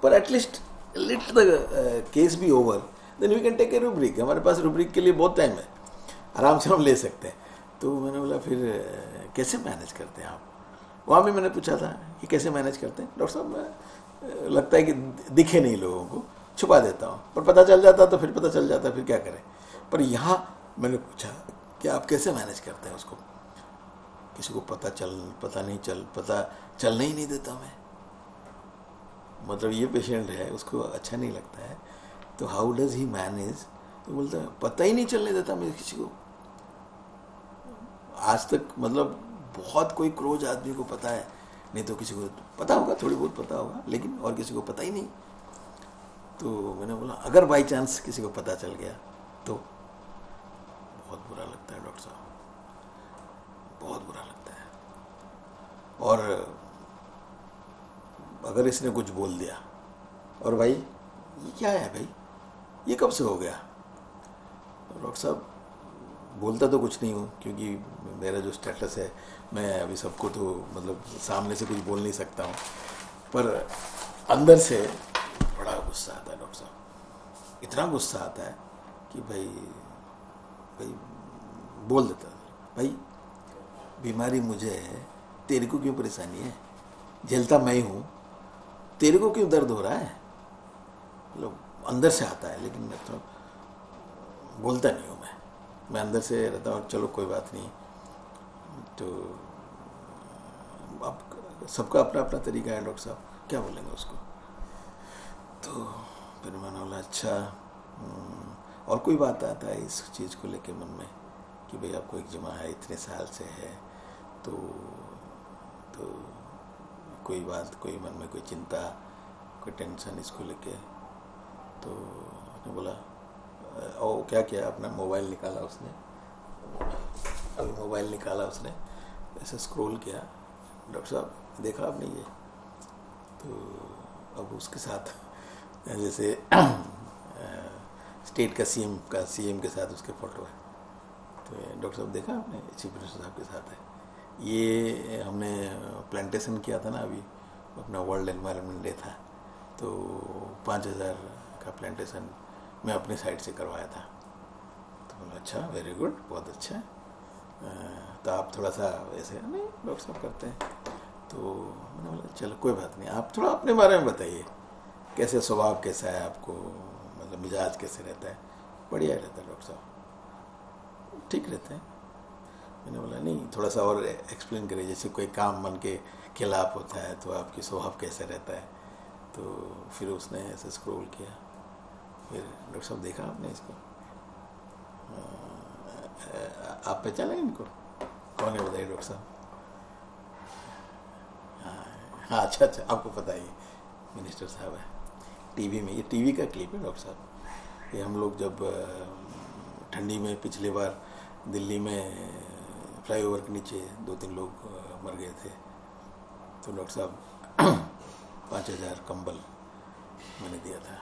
पर at least let the case be over, then we can take a rubric. हमारे पास रूब्रिक के लिए बहुत टाइम है, आराम से हम ले सकते हैं। तो मैंने बोला फिर कैसे मैनेज करते हैं आप? वहाँ भी मैंने पूछा था कि कैसे मैनेज करते हैं? डॉक्टर साहब लगता है कि दिखे नहीं लोगों को, छुपा देता हूँ, पर पता चल जाता तो फिर पता चल जाता, फिर क्या करें। पर यहाँ मैंने पूछा कि आप कैसे मैनेज करते हैं उसको? किसी को पता चलने ही नहीं देता मैं। मतलब ये पेशेंट है, उसको अच्छा नहीं लगता है, तो हाउ डज ही मैनेज? तो बोलता है पता ही नहीं चलने देता मैं किसी को। आज तक मतलब बहुत कोई क्रोज आदमी को पता है, नहीं तो किसी को पता होगा, थोड़ी बहुत पता होगा, लेकिन और किसी को पता ही नहीं। तो मैंने बोला अगर बाई चांस किसी को पता चल गया तो बहुत बुरा लगता है डॉक्टर साहब, बहुत बुरा लगता है। और अगर इसने कुछ बोल दिया, और भाई ये क्या है भाई, ये कब से हो गया? डॉक्टर साहब बोलता तो कुछ नहीं हूँ, क्योंकि मेरा जो स्टेटस है, मैं अभी सबको तो मतलब सामने से कुछ बोल नहीं सकता हूँ, पर अंदर से बड़ा गुस्सा आता है डॉक्टर साहब। इतना गुस्सा आता है कि भाई बोल देता है, भाई बीमारी मुझे है, तेरे को क्यों परेशानी है? झेलता मैं ही हूँ, तेरे को क्यों दर्द हो रहा है? मतलब अंदर से आता है, लेकिन मैं तो बोलता नहीं हूँ। मैं अंदर से रहता हूँ, चलो कोई बात नहीं। तो अब सबका अपना अपना तरीका है डॉक्टर साहब, क्या बोलेंगे उसको? तो फिर मैंने बोला अच्छा, और कोई बात आता है इस चीज़ को लेके मन में कि भाई आपको एक्जिमा है, इतने साल से है, तो कोई बात, कोई मन में कोई चिंता, कोई टेंशन इसको लेके? तो उसने बोला ओ क्या किया, अपना मोबाइल निकाला उसने, अभी मोबाइल निकाला उसने, ऐसे स्क्रॉल किया, डॉक्टर साहब देखा आपने ये? तो अब उसके साथ जैसे स्टेट का सीएम के साथ उसके फ़ोटो है। तो डॉक्टर साहब देखा आपने, चीफ मिनिस्टर साहब के साथ है। ये हमने प्लांटेशन किया था ना अभी, अपना वर्ल्ड एनवायरनमेंट डे था, तो 5000 का प्लांटेशन मैं अपनी साइड से करवाया था। तो बोला अच्छा, वेरी गुड, बहुत अच्छा। तो आप थोड़ा सा ऐसे नहीं डॉक्टर साहब करते हैं? तो मैंने बोला चलो कोई बात नहीं, आप थोड़ा अपने बारे में बताइए, कैसे स्वभाव कैसा है आपको, मतलब मिजाज कैसे रहता है? बढ़िया रहता है डॉक्टर साहब, ठीक रहते हैं। मैंने बोला नहीं, थोड़ा सा और एक्सप्लेन करिए, जैसे कोई काम मन के खिलाफ होता है तो आपकी स्वभाव कैसे रहता है? तो फिर उसने ऐसे स्क्रॉल किया, फिर डॉक्टर साहब देखा आपने इसको, आप पहचाने इनको? कौन है बताइए डॉक्टर साहब? हाँ अच्छा, आपको पता ही, मिनिस्टर साहब है। टीवी में, ये टीवी का क्लिप है डॉक्टर साहब। ये हम लोग जब ठंडी में पिछले बार दिल्ली में फ्लाईओवर के नीचे 2-3 लोग मर गए थे, तो डॉक्टर साहब 5000 कंबल मैंने दिया था,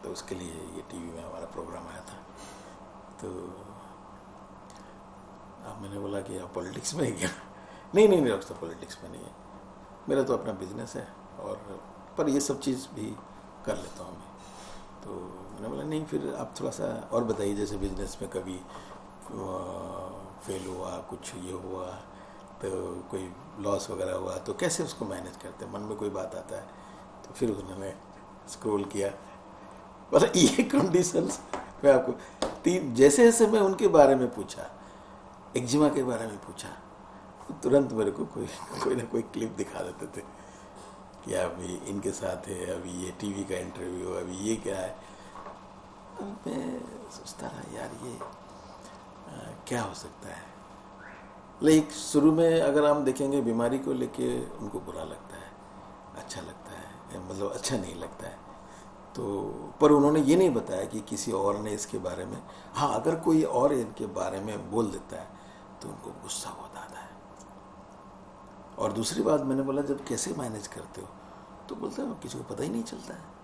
तो उसके लिए ये टीवी में हमारा प्रोग्राम आया था। तो अब मैंने बोला कि आप पॉलिटिक्स में है क्या? नहीं डॉक्टर साहब, पॉलिटिक्स में नहीं है, मेरा तो अपना बिजनेस है, और पर ये सब चीज़ भी कर लेता हूँ मैं। तो मैंने बोला नहीं, फिर आप थोड़ा सा और बताइए, जैसे बिजनेस में कभी फेल हुआ, कुछ ये हुआ, तो कोई लॉस वगैरह हुआ, तो कैसे उसको मैनेज करते हैं? मन में कोई बात आता है। तो फिर उन्होंने स्क्रॉल किया, मतलब ये कंडीशंस मैं आपको जैसे जैसे मैं उनके बारे में पूछा, एक्जिमा के बारे में पूछा, तो तुरंत मेरे को कोई ना कोई क्लिप दिखा देते थे कि अभी इनके साथ है, अभी ये टीवी का इंटरव्यू, अभी ये क्या है। अब मैं सोचता रहा यार ये क्या हो सकता है। लेकिन शुरू में अगर हम देखेंगे बीमारी को लेके उनको बुरा लगता है, अच्छा लगता है, मतलब अच्छा नहीं लगता है। तो पर उन्होंने ये नहीं बताया कि किसी और ने इसके बारे में, हाँ अगर कोई और इनके बारे में बोल देता है तो उनको गुस्सा बहुत आता है। और दूसरी बात मैंने बोला जब कैसे मैनेज करते हो, तो बोलता है किसी को पता ही नहीं चलता है।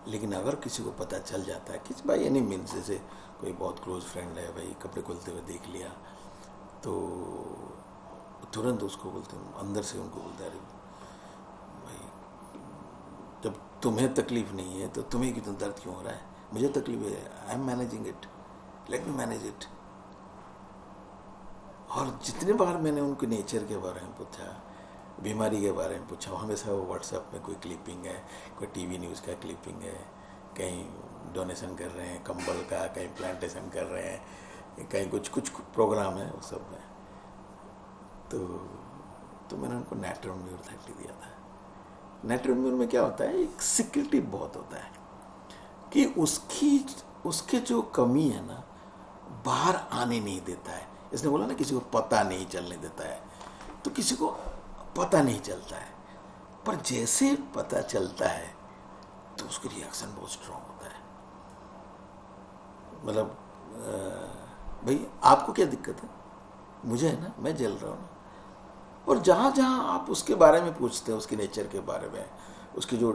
लेकिन अगर किसी को पता चल जाता है कि भाई एनी मीन्स, जैसे कोई बहुत क्लोज फ्रेंड है, भाई कपड़े खोलते हुए देख लिया, तो तुरंत उसको बोलते हैं, अंदर से उनको बोलते हैं, अरे भाई जब तुम्हें तकलीफ नहीं है तो तुम्हें कितना दर्द क्यों हो रहा है? मुझे तकलीफ है, I am managing it, let me manage it. और जितने बार मैंने उनके नेचर के बारे में पूछा, बीमारी के बारे में पूछा, हमेशा वो व्हाट्सएप में कोई क्लिपिंग है, कोई टीवी न्यूज़ का क्लिपिंग है, कहीं डोनेशन कर रहे हैं कंबल का, कहीं प्लांटेशन कर रहे हैं, कहीं कुछ कुछ प्रोग्राम है, वो सब में। तो मैंने उनको नेट्रोम्यूर थेरेपी दिया था। नेट्रोम्यूर में क्या होता है, एक सिक्रेटिव बहुत होता है कि उसके जो कमी है ना, बाहर आने नहीं देता है। इसने बोला ना किसी को पता नहीं चलने देता है, तो किसी को पता नहीं चलता है, पर जैसे पता चलता है तो उसका रिएक्शन बहुत स्ट्रांग होता है। मतलब भाई आपको क्या दिक्कत है, मुझे है ना, मैं जल रहा हूँ ना। और जहाँ जहाँ आप उसके बारे में पूछते हैं, उसके नेचर के बारे में, उसकी जो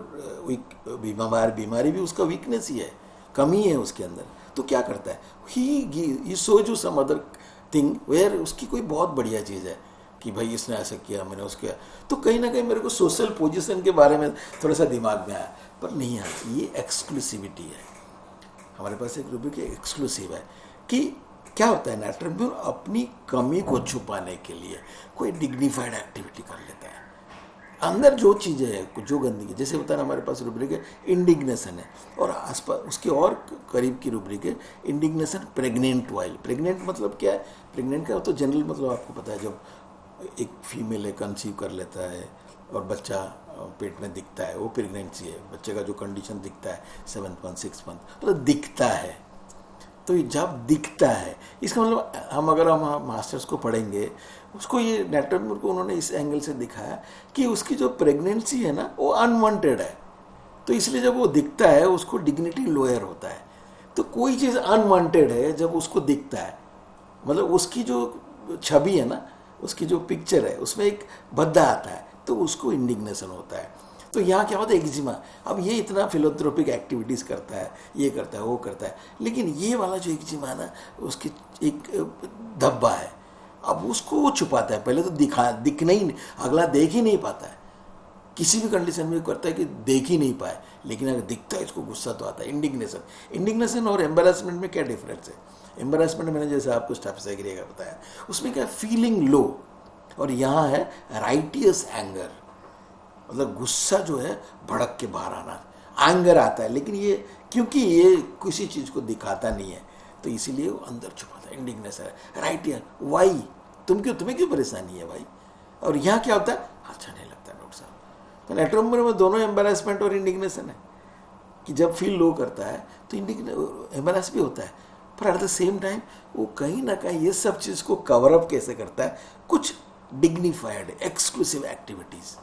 बीमारी भी उसका वीकनेस ही है, कमी है उसके अंदर, तो क्या करता है, he shows you some other thing where उसकी कोई बहुत बढ़िया चीज़ है कि भाई इसने ऐसा किया, मैंने उसके, तो कहीं ना कहीं मेरे को सोशल पोजीशन के बारे में थोड़ा सा दिमाग में आया, पर नहीं आया। ये एक्सक्लूसिविटी है, हमारे पास एक रूब्रिक एक्सक्लूसिव है कि क्या होता है, नेट्रोम्यूर अपनी कमी को छुपाने के लिए कोई डिग्निफाइड एक्टिविटी कर लेता है। अंदर जो चीज़ें है, जो गंदगी, जैसे होता है ना, हमारे पास रूब्रिक है इंडिग्नेशन है, और आसपास उसके और करीब की रूब्रिक है इंडिग्नेशन प्रेग्नेंट वाइल। प्रेग्नेंट मतलब क्या है, प्रेग्नेंट का तो जनरल मतलब आपको पता है, जब एक फीमेल है कंसीव कर लेता है और बच्चा पेट में दिखता है, वो प्रेगनेंसी है। बच्चे का जो कंडीशन दिखता है 7 मंथ 6 मंथ, तो दिखता है। तो जब दिखता है, इसका मतलब हम मास्टर्स को पढ़ेंगे, उसको ये नेट्रोम्यूर को उन्होंने इस एंगल से दिखाया कि उसकी जो प्रेगनेंसी है ना, वो अनवांटेड है, तो इसलिए जब वो दिखता है उसको डिग्निटी लोअर होता है। तो कोई चीज़ अनवांटेड है जब उसको दिखता है, मतलब उसकी जो छवि है ना, उसकी जो पिक्चर है, उसमें एक भद्दा आता है, तो उसको इंडिग्नेशन होता है। तो यहाँ क्या होता है, एक्जिमा। अब ये इतना फिलोथेरेपिक एक्टिविटीज़ करता है, ये करता है, वो करता है, लेकिन ये वाला जो एक्जिमा है ना, उसकी एक धब्बा है। अब उसको वो छुपाता है, पहले तो दिखना ही नहीं, अगला देख ही नहीं पाता है, किसी भी कंडीशन में करता है कि देख ही नहीं पाए, लेकिन अगर दिखता है इसको गुस्सा तो आता है। इंडिग्नेशन और एम्बेरसमेंट में क्या डिफरेंस है? एम्बेरसमेंट मैंने जैसे आपको स्टेफिसाइक्रिया का बताया, उसमें क्या फीलिंग लो, और यहाँ है राइटियस एंगर, मतलब गुस्सा जो है भड़क के बाहर आना, एंगर आता है, लेकिन ये क्योंकि ये किसी चीज़ को दिखाता नहीं है, तो इसीलिए वो अंदर छुपाता है। इंडिग्नेशन है, राइटियर, वाई, तुम्हें क्यों परेशानी है भाई? और यहाँ क्या होता है, अच्छा नहीं लगता डॉक्टर साहब। तो नेट्रोम्यूर में दोनों एम्बेरसमेंट और इंडिग्नेशन है कि जब फील लो करता है तो एम्बेरस भी होता है, पर एट द सेम टाइम वो कहीं ना कहीं ये सब चीज़ को कवर अप कैसे करता है, कुछ डिग्निफाइड एक्सक्लूसिव एक्टिविटीज़।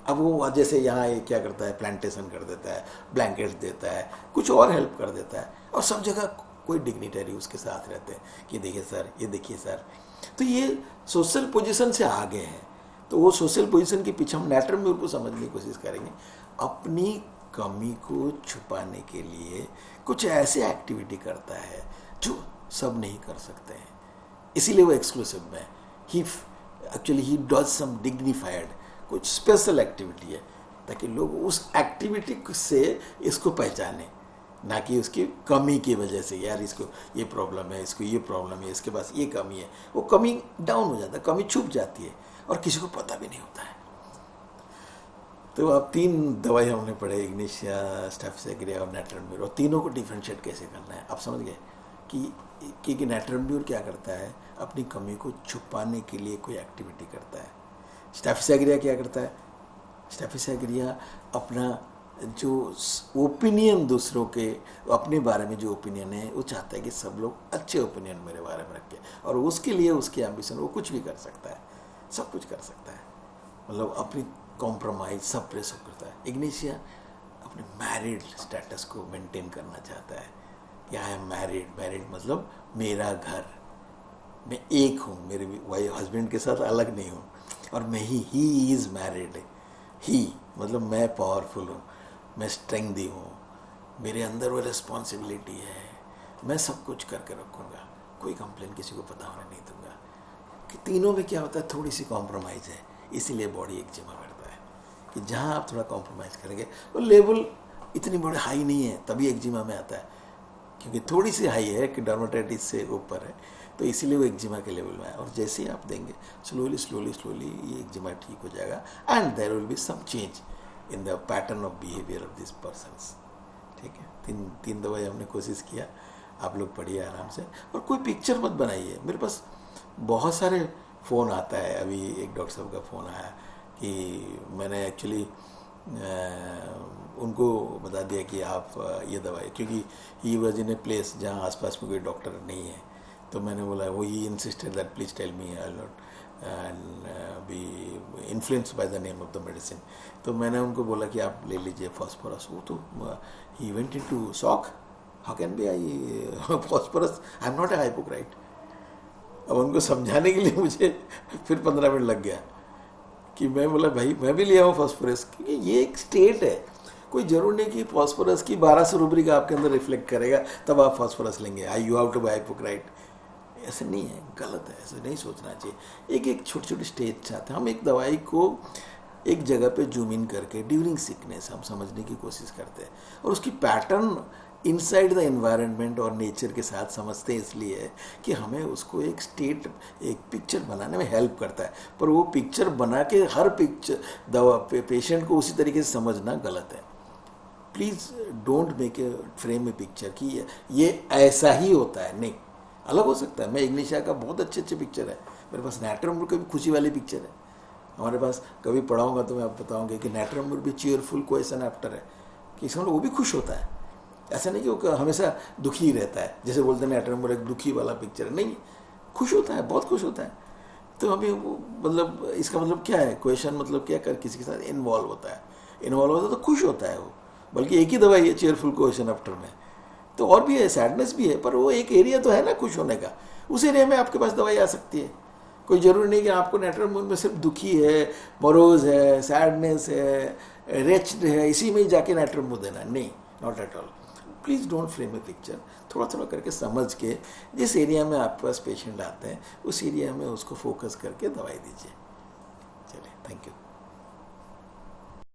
अब वो जैसे यहाँ ये क्या करता है, प्लांटेशन कर देता है, ब्लैंकेट्स देता है, कुछ और हेल्प कर देता है, और सब जगह कोई डिग्निटरी उसके साथ रहते हैं कि देखिए सर, ये देखिए सर। तो ये सोशल पोजीशन से आगे हैं, तो वो सोशल पोजीशन के पीछे हम नेट्रोम्यूर को समझने की कोशिश करेंगे। अपनी कमी को छुपाने के लिए कुछ ऐसे एक्टिविटी करता है जो सब नहीं कर सकते हैं, इसीलिए वो एक्सक्लूसिव में ही डज सम डिग्निफाइड, कुछ स्पेशल एक्टिविटी है, ताकि लोग उस एक्टिविटी से इसको पहचाने, ना कि उसकी कमी की वजह से, यार इसको ये प्रॉब्लम है, इसको ये प्रॉब्लम है, इसके पास ये कमी है। वो कमी डाउन हो जाता है, कमी छुप जाती है और किसी को पता भी नहीं होता है। तो अब 3 दवाई हमने पढ़े, इग्निशिया, स्टेफिसाइक्रिया और नेट्रोम्यूर, और तीनों को डिफ्रेंशिएट कैसे करना है आप समझ गए कि नेट्रोम्यूर क्या करता है, अपनी कमी को छुपाने के लिए कोई एक्टिविटी करता है। स्टेफिसाइक्रिया क्या करता है, स्टेफिसाइक्रिया अपना जो ओपिनियन दूसरों के अपने बारे में जो ओपिनियन है, वो चाहता है कि सब लोग अच्छे ओपिनियन मेरे बारे में रखें, और उसके लिए उसकी एम्बिशन, वो कुछ भी कर सकता है, सब कुछ कर सकता है, मतलब अपनी कॉम्प्रोमाइज सब प्रेस करता है। इग्निशिया अपने मैरिड स्टेटस को मेंटेन करना चाहता है कि आई एम मैरिड, मतलब मेरा घर, मैं एक हूँ, मेरे वाइफ हस्बैंड के साथ अलग नहीं हूँ, और मैं ही इज़ मैरिड, ही मतलब मैं पावरफुल हूँ, मैं स्ट्रेंथी हूँ, मेरे अंदर वो रिस्पॉन्सिबिलिटी है, मैं सब कुछ करके रखूँगा, कोई कंप्लेन किसी को पता होने नहीं दूंगा। कि तीनों में क्या होता है, थोड़ी सी कॉम्प्रोमाइज़ है, इसीलिए बॉडी एक्जिमा बढ़ता है। कि जहाँ आप थोड़ा कॉम्प्रोमाइज़ करेंगे, वो लेवल इतनी बड़ी हाई नहीं है तभी एक्जिमा में आता है, क्योंकि थोड़ी सी हाई है कि डर्माटाइटिस से ऊपर है, तो इसीलिए वो एक्जिमा के लेवल में है। और जैसे ही आप देंगे स्लोली स्लोली स्लोली ये एक्जिमा ठीक हो जाएगा, and there will be some change in the pattern of behaviour of this persons. ठीक है, तीन दवाई हमने कोशिश किया, आप लोग पढ़िए आराम से, और कोई पिक्चर मत बनाइए। मेरे पास बहुत सारे फ़ोन आता है, अभी एक डॉक्टर साहब का फ़ोन आया कि मैंने एक्चुअली उनको बता दिया कि आप ये दवाई, क्योंकि he was in a place जहाँ आसपास में कोई डॉक्टर नहीं है, तो मैंने बोला, वो ही insisted that please tell me, I not and be influenced by the name of the medicine. तो मैंने उनको बोला कि आप ले लीजिए फॉस्फोरस। वो तो he went into shock, how can be I phosphorus, I am not a hypocrite. अब उनको समझाने के लिए मुझे फिर 15 मिनट लग गया कि मैं बोला, भाई मैं भी लिया हूँ फॉस्फोरस, क्योंकि ये एक स्टेट है, कोई जरूर नहीं कि फॉस्फोरस की 1200 रुपये का आपके अंदर रिफ्लेक्ट करेगा तब आप फॉस्फोरस लेंगे, आई यू हैव टू बी हाइपोक्राइट। ऐसे नहीं है, गलत है, ऐसे नहीं सोचना चाहिए। एक एक छोटी छोटी स्टेज चाहते हैं हम, एक दवाई को एक जगह पे जूम इन करके ड्यूरिंग सिकनेस हम समझने की कोशिश करते हैं, और उसकी पैटर्न इनसाइड द एनवायरनमेंट और नेचर के साथ समझते हैं, इसलिए कि हमें उसको एक स्टेट, एक पिक्चर बनाने में हेल्प करता है। पर वो पिक्चर बना के हर पिक्चर दवा पेशेंट को उसी तरीके से समझना गलत है। Please don't make a frame A picture कि ये ऐसा ही होता है, नहीं, अलग हो सकता है। मैं इग्निशा का बहुत अच्छे पिक्चर है मेरे पास, नैट्रम की भी खुशी वाली पिक्चर है हमारे पास, कभी पढ़ाऊंगा तो मैं आप बताऊंगा कि नैट्रम भी चीयरफुल क्वेश्चन आफ्टर है, कि इसमें वो भी खुश होता है। ऐसा नहीं कि वो हमेशा दुखी रहता है, जैसे बोलते हैं नैट्रम एक दुखी वाला पिक्चर है, नहीं, खुश होता है, बहुत खुश होता है। तो हमें मतलब इसका मतलब क्या है, क्वेश्चन मतलब क्या, कर किसी के साथ इन्वॉल्व होता है तो खुश होता है वो। बल्कि एक ही दवाई है चीयरफुल क्वेश्चन आफ्टर में, तो और भी है, सैडनेस भी है, पर वो एक एरिया तो है ना खुश होने का, उस एरिया में आपके पास दवाई आ सकती है। कोई जरूरी नहीं कि आपको नैट्रम में सिर्फ दुखी है, मरोज है, सैडनेस है, रेच्ड है, इसी में ही जाके नैट्रम देना, नहीं, not at all. Please don't frame A picture, थोड़ा थोड़ा करके समझ के जिस एरिया में आपके पास पेशेंट आते हैं उस एरिया में उसको फोकस करके दवाई दीजिए। चलिए, थैंक यू।